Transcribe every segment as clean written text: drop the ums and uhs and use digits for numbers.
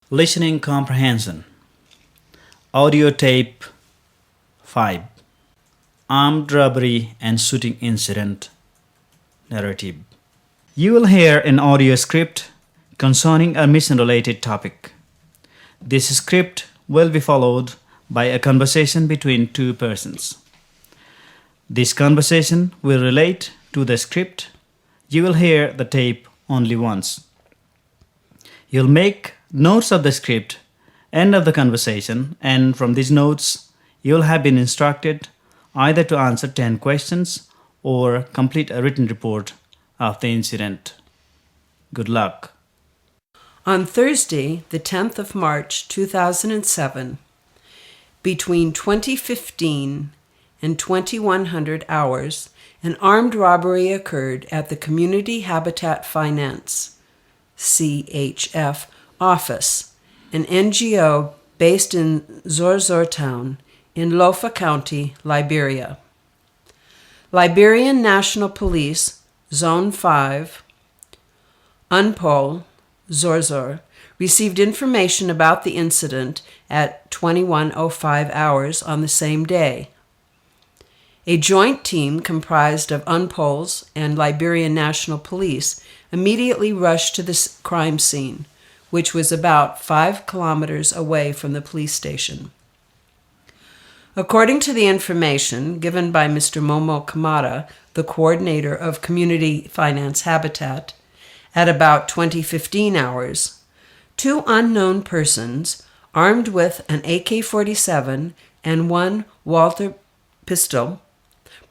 Listening comprehension. Audio tape 5. Armed robbery and shooting incident narrative. You will hear an audio script concerning a mission-related topic. This script will be followed by a conversation between two persons. This conversation will relate to the script. You will hear the tape only once. You'll make notes of the script, end of the conversation, and from these notes, you'll have been instructed either to answer 10 questions or complete a written report of the incident. Good luck. On Thursday, the 10th of March, 2007, between 2015 and 2100 hours, an armed robbery occurred at the Community Habitat Finance, CHF, office, an NGO based in Zorzor Town in Lofa County, Liberia. Liberian National Police, Zone 5, UNPOL, Zorzor, received information about the incident at 21:05 hours on the same day. A joint team comprised of UNPOLs and Liberian National Police immediately rushed to the crime scene, which was about 5 kilometers away from the police station. According to the information given by Mr. Momo Kamara, the coordinator of Community Finance Habitat, at about 2015 hours, 2 unknown persons, armed with an AK-47 and 1 Walther pistol,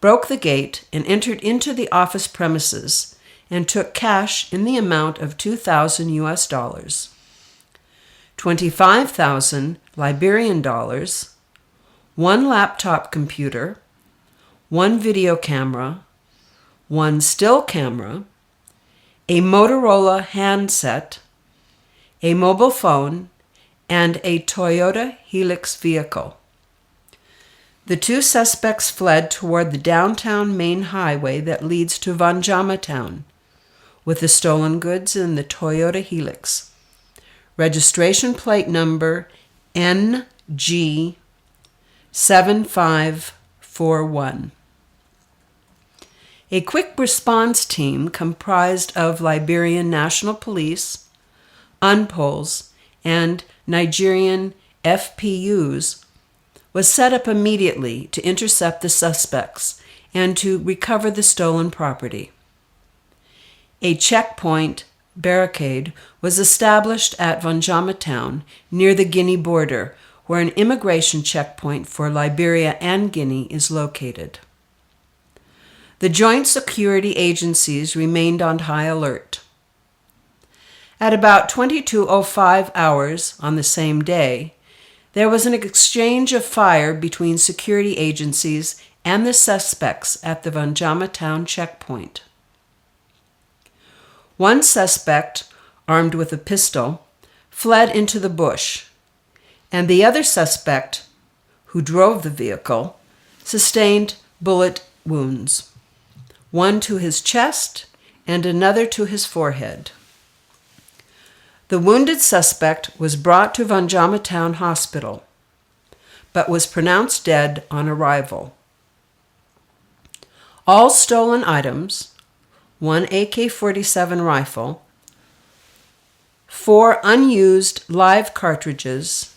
broke the gate and entered into the office premises and took cash in the amount of $2,000, 25,000 Liberian dollars, 1 laptop computer, 1 video camera, 1 still camera, a Motorola handset, a mobile phone, and a Toyota Hilux vehicle. The 2 suspects fled toward the downtown main highway that leads to Vanjama Town with the stolen goods in the Toyota Hilux. Registration plate number NG7541. A quick response team comprised of Liberian National Police, UNPOLs, and Nigerian FPUs was set up immediately to intercept the suspects and to recover the stolen property. A checkpoint barricade was established at Vanjama Town near the Guinea border, where an immigration checkpoint for Liberia and Guinea is located. The joint security agencies remained on high alert. At about 22:05 hours on the same day, there was an exchange of fire between security agencies and the suspects at the Vanjama Town checkpoint. 1 suspect, armed with a pistol, fled into the bush, and the other suspect, who drove the vehicle, sustained bullet wounds, 1 to his chest and another to his forehead. The wounded suspect was brought to Vanjama Town Hospital, but was pronounced dead on arrival. All stolen items, 1 AK-47 rifle, 4 unused live cartridges,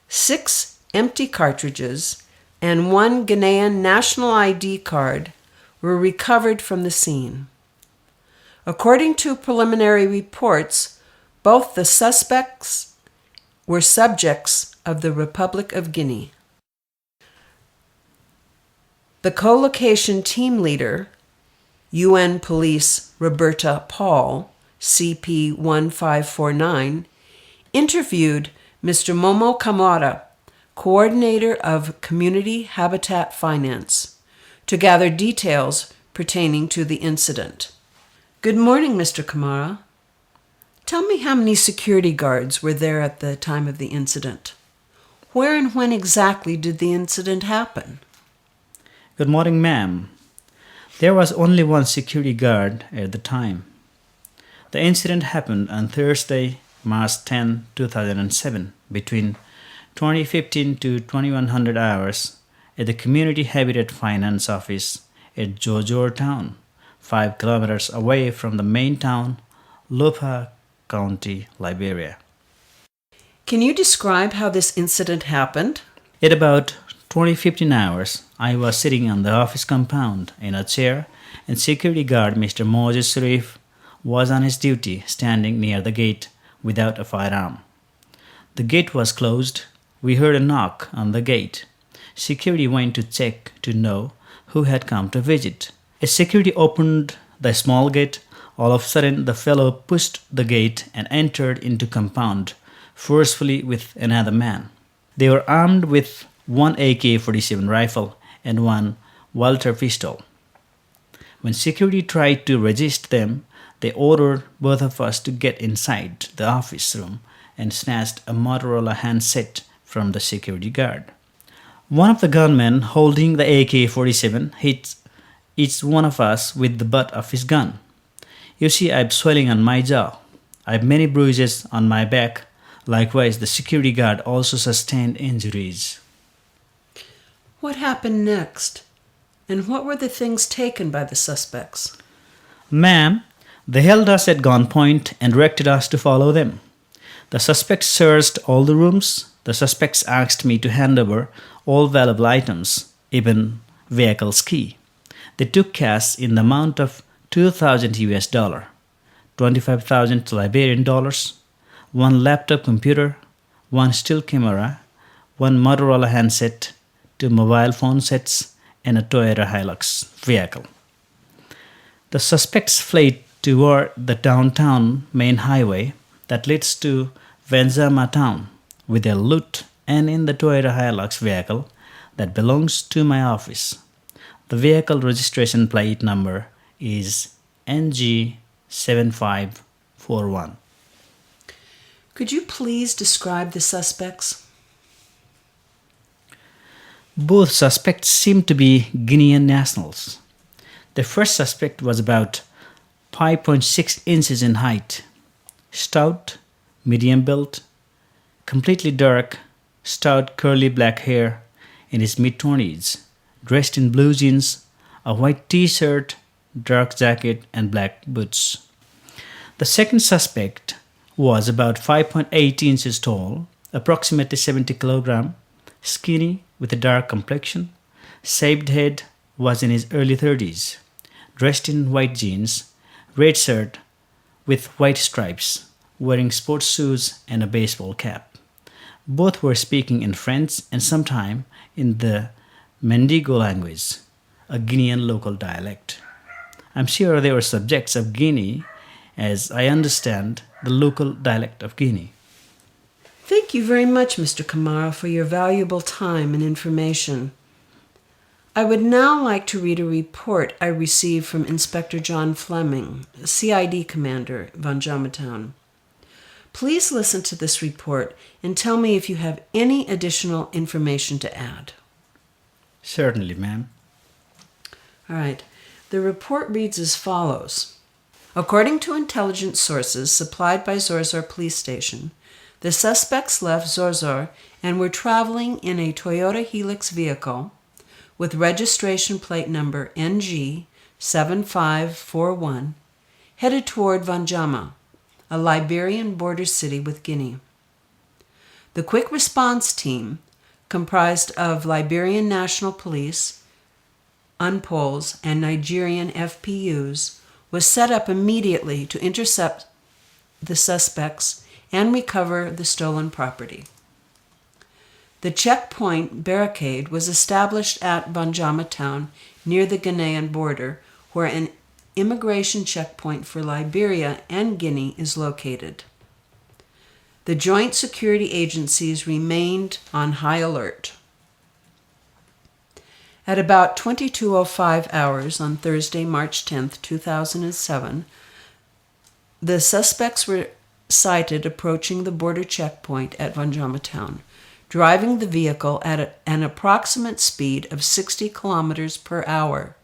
6 empty cartridges, and 1 Ghanaian national ID card were recovered from the scene. According to preliminary reports, both the suspects were subjects of the Republic of Guinea. The co-location team leader, UN Police Roberta Paul, CP1549, interviewed Mr. Momo Kamara, coordinator of Community Habitat Finance, to gather details pertaining to the incident. Good morning, Mr. Kamara. Tell me how many security guards were there at the time of the incident. Where and when exactly did the incident happen? Good morning, ma'am. There was only 1 security guard at the time. The incident happened on Thursday, March 10, 2007, between 2015 to 2100 hours at the Community Habitat Finance Office at Georgetown, 5 kilometers away from the main town, Lopa County, Liberia. Can you describe how this incident happened? At about 2015 hours, I was sitting on the office compound in a chair, and security guard Mr. Moses Sharif was on his duty standing near the gate without a firearm. The gate was closed. We heard a knock on the gate. Security went to check to know who had come to visit. As security opened the small gate, all of a sudden the fellow pushed the gate and entered into compound forcefully with another man. They were armed with one AK-47 rifle and one Walther pistol. When security tried to resist them, they ordered both of us to get inside the office room and snatched a Motorola handset from the security guard. One of the gunmen holding the AK-47 hit each one of us with the butt of his gun. You see, I'm swelling on my jaw. I have many bruises on my back. Likewise, the security guard also sustained injuries. What happened next? And what were the things taken by the suspects? Ma'am, they held us at gunpoint and directed us to follow them. The suspects searched all the rooms. The suspects asked me to hand over all valuable items, even vehicle's key. They took cash in the amount of $2,000, 25,000 Liberian dollars, one laptop computer, one still camera, one Motorola handset, 2 mobile phone sets, and a Toyota Hilux vehicle. The suspects fled toward the downtown main highway that leads to Vanjama town with their loot and in the Toyota Hilux vehicle that belongs to my office. The vehicle registration plate number is NG7541. Could you please describe the suspects? Both suspects seemed to be Guinean nationals. The first suspect was about 5.6 inches in height, stout, medium built, completely dark, stout curly black hair, in his mid-20s, dressed in blue jeans, a white t-shirt, dark jacket, and black boots. The second suspect was about 5.8 inches tall, approximately 70 kilograms, skinny with a dark complexion, shaved head, was in his early 30s, dressed in white jeans, red shirt with white stripes, wearing sports shoes and a baseball cap. Both were speaking in French and sometime in the Mendigo language, a Guinean local dialect. I'm sure they were subjects of Guinea, as I understand the local dialect of Guinea. Thank you very much, Mr. Kamara, for your valuable time and information. I would now like to read a report I received from Inspector John Fleming, CID Commander, Vanjama Town. Please listen to this report and tell me if you have any additional information to add. Certainly, ma'am. All right. The report reads as follows. According to intelligence sources supplied by Zorzor Police Station, the suspects left Zorzor and were traveling in a Toyota Hilux vehicle with registration plate number NG7541, headed toward Vanjama, a Liberian border city with Guinea. The quick response team, comprised of Liberian National Police, UNPOLs, and Nigerian FPUs, was set up immediately to intercept the suspects and recover the stolen property. The checkpoint barricade was established at Vanjama Town near the Ghanaian border, where an immigration checkpoint for Liberia and Guinea is located. The joint security agencies remained on high alert. At about 22:05 hours on Thursday, March 10, 2007, the suspects were sighted approaching the border checkpoint at Vanjama Town, driving the vehicle at an approximate speed of 60 kilometers per hour,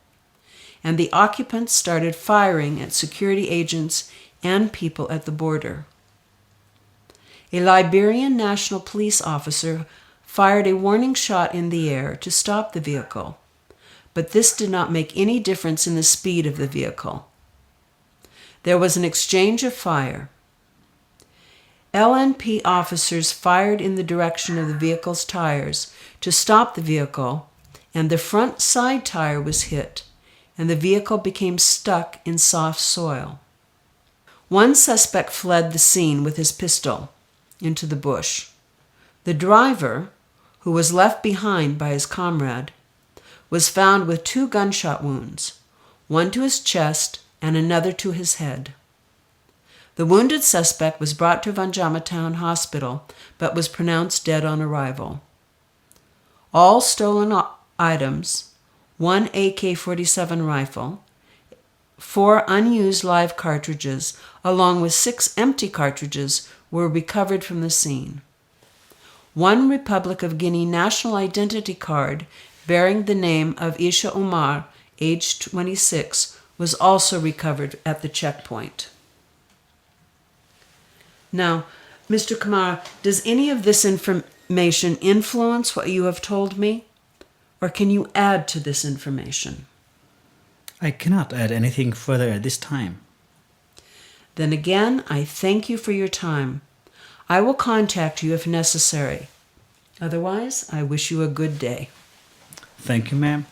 and the occupants started firing at security agents and people at the border. A Liberian National Police officer fired a warning shot in the air to stop the vehicle, but this did not make any difference in the speed of the vehicle. There was an exchange of fire. LNP officers fired in the direction of the vehicle's tires to stop the vehicle, and the front side tire was hit, and the vehicle became stuck in soft soil. One suspect fled the scene with his pistol into the bush. The driver, who was left behind by his comrade, was found with 2 gunshot wounds, one to his chest and another to his head. The wounded suspect was brought to Wandjamatown Hospital, but was pronounced dead on arrival. All stolen items, 1 AK-47 rifle, 4 unused live cartridges, along with 6 empty cartridges, were recovered from the scene. 1 Republic of Guinea national identity card bearing the name of Isha Umar, age 26, was also recovered at the checkpoint. Now, Mr. Kamara, does any of this information influence what you have told me? Or can you add to this information? I cannot add anything further at this time. Then again, I thank you for your time. I will contact you if necessary. Otherwise, I wish you a good day. Thank you, ma'am.